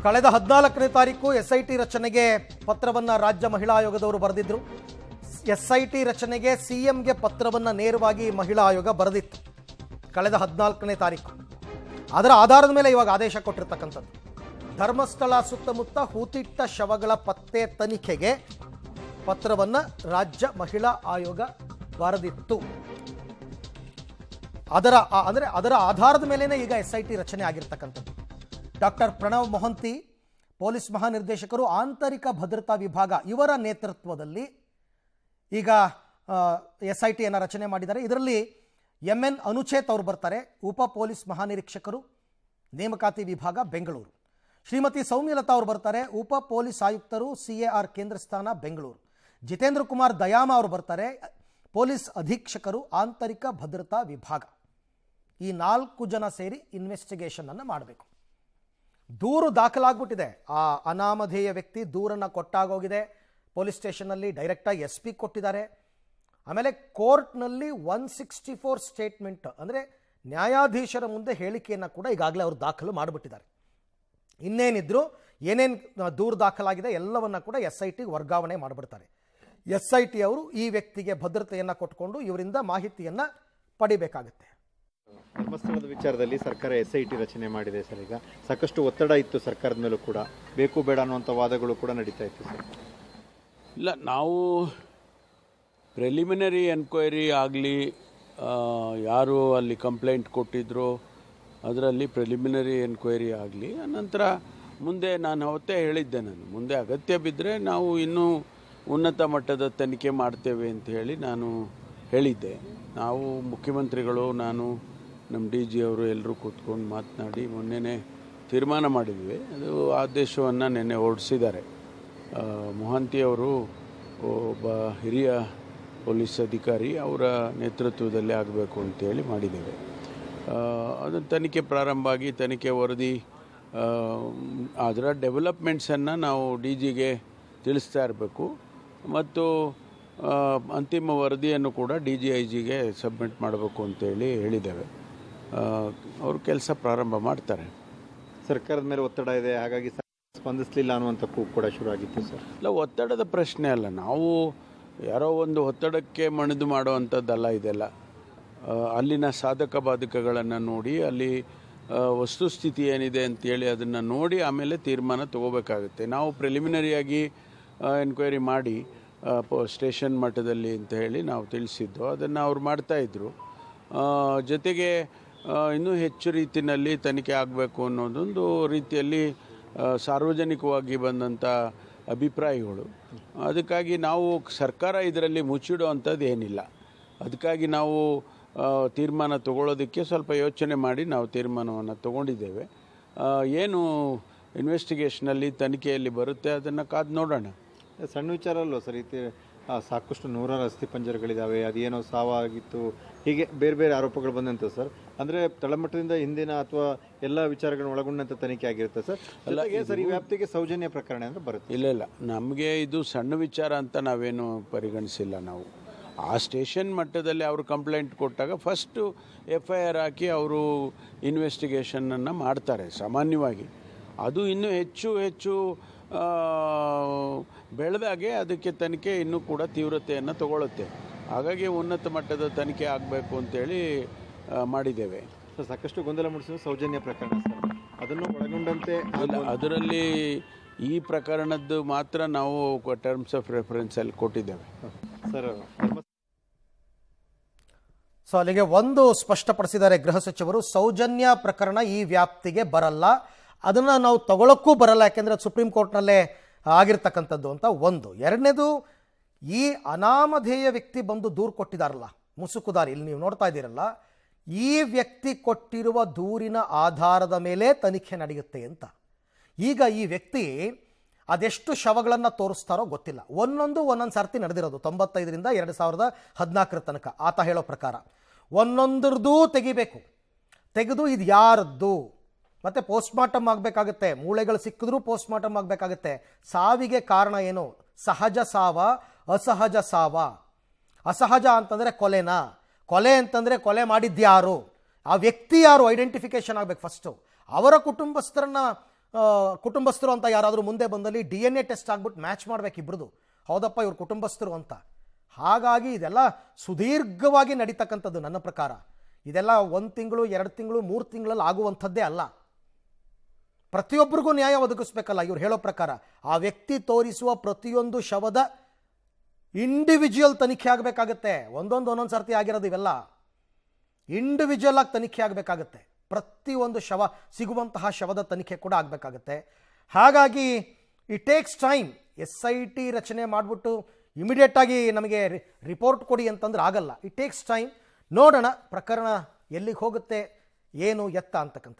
ಕಳೆದ 14ನೇ ತಾರೀಕು SIT ರಚನೆಗೆ ಪತ್ರವನ್ನು ರಾಜ್ಯ ಮಹಿಳಾ ಆಯೋಗದವರು ಬರೆದಿದ್ರು. SIT ರಚನೆಗೆ CMಗೆ ಪತ್ರವನ್ನು ನೇರವಾಗಿ ಮಹಿಳಾ ಆಯೋಗ ಬರೆದಿತ್ತು ಕಳೆದ 14ನೇ ತಾರೀಕು. ಅದರ ಆಧಾರದ ಮೇಲೆ ಇವಾಗ ಆದೇಶ ಕೊಟ್ಟಿರ್ತಕ್ಕಂಥದ್ದು. ಧರ್ಮಸ್ಥಳ ಸುತ್ತಮುತ್ತ ಹೂತಿಟ್ಟ ಶವಗಳ ಪತ್ತೆ ತನಿಖೆಗೆ ಪತ್ರವನ್ನು ರಾಜ್ಯ ಮಹಿಳಾ ಆಯೋಗ ಬರೆದಿತ್ತು. ಅದರ ಆಧಾರದ ಮೇಲೇನೆ ಈಗ SIT ರಚನೆ ಆಗಿರ್ತಕ್ಕಂಥದ್ದು. ಡಾಕ್ಟರ್ ಪ್ರಣವ್ ಮೊಹಂತಿ ಪೊಲೀಸ್ ಮಹಾನಿರ್ದೇಶಕರು, ಆಂತರಿಕ ಭದ್ರತಾ ವಿಭಾಗ ಇವರ ನೇತೃತ್ವದಲ್ಲಿ ಈಗ SITಯನ್ನು ರಚನೆ ಮಾಡಿದ್ದಾರೆ. ಇದರಲ್ಲಿ MN ಅನುಚೇತ್ ಅವರು ಬರ್ತಾರೆ, ಉಪ ಪೊಲೀಸ್ ಮಹಾನಿರೀಕ್ಷಕರು, ನೇಮಕಾತಿ ವಿಭಾಗ ಬೆಂಗಳೂರು. ಶ್ರೀಮತಿ ಸೌಮ್ಯಲತಾ ಅವರು ಬರ್ತಾರೆ, ಉಪ ಪೊಲೀಸ್ ಆಯುಕ್ತರು, CAR ಕೇಂದ್ರ ಸ್ಥಾನ ಬೆಂಗಳೂರು. ಜಿತೇಂದ್ರ ಕುಮಾರ್ ದಯಾಮ ಅವರು ಬರ್ತಾರೆ, ಪೊಲೀಸ್ ಅಧೀಕ್ಷಕರು, ಆಂತರಿಕ ಭದ್ರತಾ ವಿಭಾಗ. ಈ 4 ಜನ ಸೇರಿ ಇನ್ವೆಸ್ಟಿಗೇಷನ್ ಅನ್ನು ಮಾಡಬೇಕು. ದೂರು ದಾಖಲಾಗ್ಬಿಟ್ಟಿದೆ. ಆ ಅನಾಮಧೇಯ ವ್ಯಕ್ತಿ ದೂರನ್ನು ಕೊಟ್ಟಾಗೋಗಿದೆ. ಪೊಲೀಸ್ ಸ್ಟೇಷನ್ನಲ್ಲಿ ಡೈರೆಕ್ಟಾಗಿ SP ಕೊಟ್ಟಿದ್ದಾರೆ. ಆಮೇಲೆ ಕೋರ್ಟ್ನಲ್ಲಿ 164 ಸ್ಟೇಟ್ಮೆಂಟ್ ಅಂದರೆ ನ್ಯಾಯಾಧೀಶರ ಮುಂದೆ ಹೇಳಿಕೆಯನ್ನು ಕೂಡ ಈಗಾಗಲೇ ಅವರು ದಾಖಲು ಮಾಡಿಬಿಟ್ಟಿದ್ದಾರೆ. ಇನ್ನೇನಿದ್ರು ಏನೇನು ದೂರು ದಾಖಲಾಗಿದೆ ಎಲ್ಲವನ್ನ ಕೂಡ SITಗೆ ವರ್ಗಾವಣೆ ಮಾಡಿಬಿಡ್ತಾರೆ. SIT ಅವರು ಈ ವ್ಯಕ್ತಿಗೆ ಭದ್ರತೆಯನ್ನು ಕೊಟ್ಕೊಂಡು ಇವರಿಂದ ಮಾಹಿತಿಯನ್ನು ಪಡಿಬೇಕಾಗುತ್ತೆ. ಧರ್ಮಸ್ಥಳದ ವಿಚಾರದಲ್ಲಿ ಸರ್ಕಾರ SIT ರಚನೆ ಮಾಡಿದೆ ಸರ್. ಈಗ ಸಾಕಷ್ಟು ಒತ್ತಡ ಇತ್ತು ಸರ್ಕಾರದ ಮೇಲೂ ಕೂಡ, ಬೇಕು ಬೇಡ ಅನ್ನುವಂಥ ವಾದಗಳು ಕೂಡ ನಡೀತಾ ಇತ್ತು ಸರ್. ಇಲ್ಲ, ನಾವು ಪ್ರಿಲಿಮಿನರಿ ಎನ್ಕ್ವೈರಿ ಆಗಲಿ, ಯಾರು ಅಲ್ಲಿ ಕಂಪ್ಲೇಂಟ್ ಕೊಟ್ಟಿದ್ರು ಅದರಲ್ಲಿ ಪ್ರಿಲಿಮಿನರಿ ಎನ್ಕ್ವೈರಿ ಆಗಲಿ, ನಂತರ ಮುಂದೆ ನಾನು ಅವತ್ತೇ ಹೇಳಿದ್ದೆ, ಮುಂದೆ ಅಗತ್ಯ ಬಿದ್ದರೆ ನಾವು ಇನ್ನೂ ಉನ್ನತ ಮಟ್ಟದ ತನಿಖೆ ಮಾಡ್ತೇವೆ ಅಂತ ಹೇಳಿ ನಾನು ಹೇಳಿದ್ದೆ. ನಾವು ಮುಖ್ಯಮಂತ್ರಿಗಳು, ನಾನು, ನಮ್ಮ DG ಅವರು ಎಲ್ಲರೂ ಕೂತ್ಕೊಂಡು ಮಾತನಾಡಿ ಮೊನ್ನೆನೇ ತೀರ್ಮಾನ ಮಾಡಿದ್ವಿ. ಅದು ಆದೇಶವನ್ನು ನಿನ್ನೆ ಹೊರಡಿಸಿದ್ದಾರೆ. ಮೊಹಂತಿ ಅವರು ಒಬ್ಬ ಹಿರಿಯ ಪೊಲೀಸ್ ಅಧಿಕಾರಿ, ಅವರ ನೇತೃತ್ವದಲ್ಲಿ ಆಗಬೇಕು ಅಂತೇಳಿ ಮಾಡಿದ್ದೇವೆ. ಅದು ತನಿಖೆ ಪ್ರಾರಂಭ ಆಗಿ ತನಿಖೆ ವರದಿ, ಅದರ ಡೆವಲಪ್ಮೆಂಟ್ಸನ್ನು ನಾವು DGಗೆ ತಿಳಿಸ್ತಾ ಇರಬೇಕು ಮತ್ತು ಅಂತಿಮ ವರದಿಯನ್ನು ಕೂಡ DGIGಗೆ ಸಬ್ಮಿಟ್ ಮಾಡಬೇಕು ಅಂತೇಳಿ ಹೇಳಿದ್ದೇವೆ. ಅವರು ಕೆಲಸ ಪ್ರಾರಂಭ ಮಾಡ್ತಾರೆ. ಸರ್ಕಾರದ ಮೇಲೆ ಒತ್ತಡ ಇದೆ, ಹಾಗಾಗಿ ಸ್ಪಂದಿಸಲಿಲ್ಲ ಅನ್ನುವಂಥ ಕೂಗು ಕೂಡ ಶುರು ಆಗಿತ್ತು ಸರ್. ಇಲ್ಲ, ಒತ್ತಡದ ಪ್ರಶ್ನೆ ಅಲ್ಲ. ನಾವು ಯಾರೋ ಒಂದು ಒತ್ತಡಕ್ಕೆ ಮಣಿದು ಮಾಡುವಂಥದ್ದಲ್ಲ ಇದೆಲ್ಲ. ಅಲ್ಲಿನ ಸಾಧಕ ಬಾಧಕಗಳನ್ನು ನೋಡಿ, ಅಲ್ಲಿ ವಸ್ತುಸ್ಥಿತಿ ಏನಿದೆ ಅಂತೇಳಿ ಅದನ್ನು ನೋಡಿ ಆಮೇಲೆ ತೀರ್ಮಾನ ತಗೋಬೇಕಾಗುತ್ತೆ. ನಾವು ಪ್ರಿಲಿಮಿನರಿಯಾಗಿ ಎನ್ಕ್ವೈರಿ ಮಾಡಿ ಸ್ಟೇಷನ್ ಮಟ್ಟದಲ್ಲಿ ಅಂತ ಹೇಳಿ ನಾವು ತಿಳಿಸಿದ್ದು, ಅದನ್ನು ಅವ್ರು ಮಾಡ್ತಾಯಿದ್ರು. ಜೊತೆಗೆ ಇನ್ನೂ ಹೆಚ್ಚು ರೀತಿಯಲ್ಲಿ ತನಿಖೆ ಆಗಬೇಕು ಅನ್ನೋದೊಂದು ರೀತಿಯಲ್ಲಿ ಸಾರ್ವಜನಿಕವಾಗಿ ಬಂದಂಥ ಅಭಿಪ್ರಾಯಗಳು. ಅದಕ್ಕಾಗಿ ನಾವು ಸರ್ಕಾರ ಇದರಲ್ಲಿ ಮುಚ್ಚಿಡುವಂಥದ್ದು ಏನಿಲ್ಲ. ಅದಕ್ಕಾಗಿ ನಾವು ತೀರ್ಮಾನ ತಗೊಳ್ಳೋದಕ್ಕೆ ಸ್ವಲ್ಪ ಯೋಚನೆ ಮಾಡಿ ನಾವು ತೀರ್ಮಾನವನ್ನು ತಗೊಂಡಿದ್ದೇವೆ. ಏನು ಇನ್ವೆಸ್ಟಿಗೇಷನಲ್ಲಿ ತನಿಖೆಯಲ್ಲಿ ಬರುತ್ತೆ ಅದನ್ನು ಕಾದು ನೋಡೋಣ. ಸಣ್ಣ ವಿಚಾರ ಅಲ್ವ ಸರ್, ಸಾಕಷ್ಟು ನೂರಾರು ಅಸ್ಥಿಪಂಜರಗಳಿದ್ದಾವೆ, ಅದೇನೋ ಸಾವಾಗಿತ್ತು, ಹೀಗೆ ಬೇರೆ ಬೇರೆ ಆರೋಪಗಳು ಬಂದಂತೆ ಸರ್. ಅಂದರೆ ತಳಮಟ್ಟದಿಂದ ಹಿಂದಿನ ಅಥವಾ ಎಲ್ಲ ವಿಚಾರಗಳನ್ನು ಒಳಗೊಂಡಂಥ ತನಿಖೆ ಆಗಿರುತ್ತೆ ಸರ್. ಅಲ್ಲ ಸರ್, ಈ ವ್ಯಾಪ್ತಿಗೆ ಸೌಜನ್ಯ ಪ್ರಕರಣ ಅಂತ ಬರುತ್ತೆ. ಇಲ್ಲ, ನಮಗೆ ಇದು ಸಣ್ಣ ವಿಚಾರ ಅಂತ ನಾವೇನು ಪರಿಗಣಿಸಿಲ್ಲ. ನಾವು ಆ ಸ್ಟೇಷನ್ ಮಟ್ಟದಲ್ಲಿ ಅವರು ಕಂಪ್ಲೇಂಟ್ ಕೊಟ್ಟಾಗ ಫಸ್ಟು FIR ಹಾಕಿ ಅವರು ಇನ್ವೆಸ್ಟಿಗೇಷನನ್ನು ಮಾಡ್ತಾರೆ ಸಾಮಾನ್ಯವಾಗಿ. ಅದು ಇನ್ನೂ ಹೆಚ್ಚು ಬೆಳೆದಾಗೆ ಅದಕ್ಕೆ ತನಿಖೆ ಇನ್ನೂ ಕೂಡ ತೀವ್ರತೆಯನ್ನು ತಗೊಳ್ಳುತ್ತೆ. ಹಾಗಾಗಿ ಉನ್ನತ ಮಟ್ಟದ ತನಿಖೆ ಆಗಬೇಕು ಅಂತೇಳಿ ಮಾಡಿದ್ದೇವೆ. ಸಾಕಷ್ಟು ಗೊಂದಲ ಮೂಡಿಸಿದ ಸೌಜನ್ಯ ಪ್ರಕರಣ ಸರ್, ಅದನ್ನು ಒಳಗೊಂಡಂತೆ ಅದರಲ್ಲಿ ಈ ಪ್ರಕರಣದ್ದು ಮಾತ್ರ ನಾವು ಟರ್ಮ್ಸ್ ಆಫ್ ರೆಫರೆನ್ಸಲ್ಲಿ ಕೊಟ್ಟಿದ್ದೇವೆ ಸರ್. ಸೊ ಅಲ್ಲಿಗೆ ಒಂದು ಸ್ಪಷ್ಟಪಡಿಸಿದ್ದಾರೆ ಗೃಹ ಸಚಿವರು, ಸೌಜನ್ಯ ಪ್ರಕರಣ ಈ ವ್ಯಾಪ್ತಿಗೆ ಬರಲ್ಲ, ಅದನ್ನು ನಾವು ತಗೊಳ್ಳೋಕ್ಕೂ ಬರಲ್ಲ, ಯಾಕೆಂದರೆ ಸುಪ್ರೀಂ ಕೋರ್ಟ್ನಲ್ಲೇ ಆಗಿರ್ತಕ್ಕಂಥದ್ದು ಅಂತ ಒಂದು. ಎರಡನೇದು, ಈ ಅನಾಮಧೇಯ ವ್ಯಕ್ತಿ ಬಂದು ದೂರು ಕೊಟ್ಟಿದ್ದಾರಲ್ಲ, ಮುಸುಕುದಾರಿ, ಇಲ್ಲಿ ನೀವು ನೋಡ್ತಾ ಇದ್ದೀರಲ್ಲ, ಈ ವ್ಯಕ್ತಿ ಕೊಟ್ಟಿರುವ ದೂರಿನ ಆಧಾರದ ಮೇಲೆ ತನಿಖೆ ನಡೆಯುತ್ತೆ ಅಂತ. ಈಗ ಈ ವ್ಯಕ್ತಿ ಅದೆಷ್ಟು ಶವಗಳನ್ನು ತೋರಿಸ್ತಾರೋ ಗೊತ್ತಿಲ್ಲ. ಒಂದೊಂದು ಸರ್ತಿ ನಡೆದಿರೋದು 95ರಿಂದ 2014 ತನಕ ಆತ ಹೇಳೋ ಪ್ರಕಾರ. ಒಂದೊಂದ್ರದ್ದು ತೆಗಿಬೇಕು, ತೆಗೆದು ಇದು ಯಾರದ್ದು, ಮತ್ತು ಪೋಸ್ಟ್ಮಾರ್ಟಮ್ ಆಗಬೇಕಾಗುತ್ತೆ. ಮೂಳೆಗಳು ಸಿಕ್ಕಿದ್ರೂ ಪೋಸ್ಟ್ಮಾರ್ಟಮ್ ಆಗಬೇಕಾಗುತ್ತೆ. ಸಾವಿಗೆ ಕಾರಣ ಏನು, ಸಹಜ ಸಾವ, ಅಸಹಜ ಸಾವ. ಅಸಹಜ ಅಂತಂದರೆ ಕೊಲೆನಾ, ಕೊಲೆ ಅಂತಂದರೆ ಕೊಲೆ ಮಾಡಿದ್ಯಾರು, ಆ ವ್ಯಕ್ತಿ ಯಾರು ಐಡೆಂಟಿಫಿಕೇಶನ್ ಆಗಬೇಕು ಫಸ್ಟು. ಅವರ ಕುಟುಂಬಸ್ಥರನ್ನ ಕುಟುಂಬಸ್ಥರು ಅಂತ ಯಾರಾದರೂ ಮುಂದೆ ಬಂದಲ್ಲಿ DNA ಟೆಸ್ಟ್ ಆಗ್ಬಿಟ್ಟು ಮ್ಯಾಚ್ ಮಾಡ್ಬೇಕು ಇಬ್ರದ್ದು, ಹೌದಪ್ಪ ಇವ್ರು ಕುಟುಂಬಸ್ಥರು ಅಂತ. ಹಾಗಾಗಿ ಇದೆಲ್ಲ ಸುದೀರ್ಘವಾಗಿ ನಡೀತಕ್ಕಂಥದ್ದು ನನ್ನ ಪ್ರಕಾರ. ಇದೆಲ್ಲ 1 ತಿಂಗಳು 2 ತಿಂಗಳು 3 ತಿಂಗಳಲ್ಲಿ ಆಗುವಂಥದ್ದೇ ಅಲ್ಲ. ಪ್ರತಿಯೊಬ್ಬರಿಗೂ ನ್ಯಾಯ ಒದಗಿಸ್ಬೇಕಲ್ಲ ಇವ್ರು ಹೇಳೋ ಪ್ರಕಾರ. ಆ ವ್ಯಕ್ತಿ ತೋರಿಸುವ ಪ್ರತಿಯೊಂದು ಶವದ ಇಂಡಿವಿಜುವಲ್ ತನಿಖೆ ಆಗಬೇಕಾಗತ್ತೆ. ಒಂದೊಂದು ಸರ್ತಿ ಆಗಿರೋದು ಇವೆಲ್ಲ ಇಂಡಿವಿಜುವಲ್ ಆಗಿ ತನಿಖೆ ಆಗಬೇಕಾಗತ್ತೆ. ಪ್ರತಿಯೊಂದು ಶವ ಸಿಗುವಂತಹ ಶವದ ತನಿಖೆ ಕೂಡ ಆಗಬೇಕಾಗತ್ತೆ. ಹಾಗಾಗಿ ಇಟ್ ಟೇಕ್ಸ್ ಟೈಮ್. SIT ರಚನೆ ಮಾಡಿಬಿಟ್ಟು ಇಮಿಡಿಯೇಟಾಗಿ ನಮಗೆ ರಿಪೋರ್ಟ್ ಕೊಡಿ ಅಂತಂದ್ರೆ ಆಗಲ್ಲ. It takes time. ನೋಡೋಣ ಪ್ರಕರಣ ಎಲ್ಲಿಗೆ ಹೋಗುತ್ತೆ, ಏನು ಎತ್ತ ಅಂತಕ್ಕಂಥದ್ದು.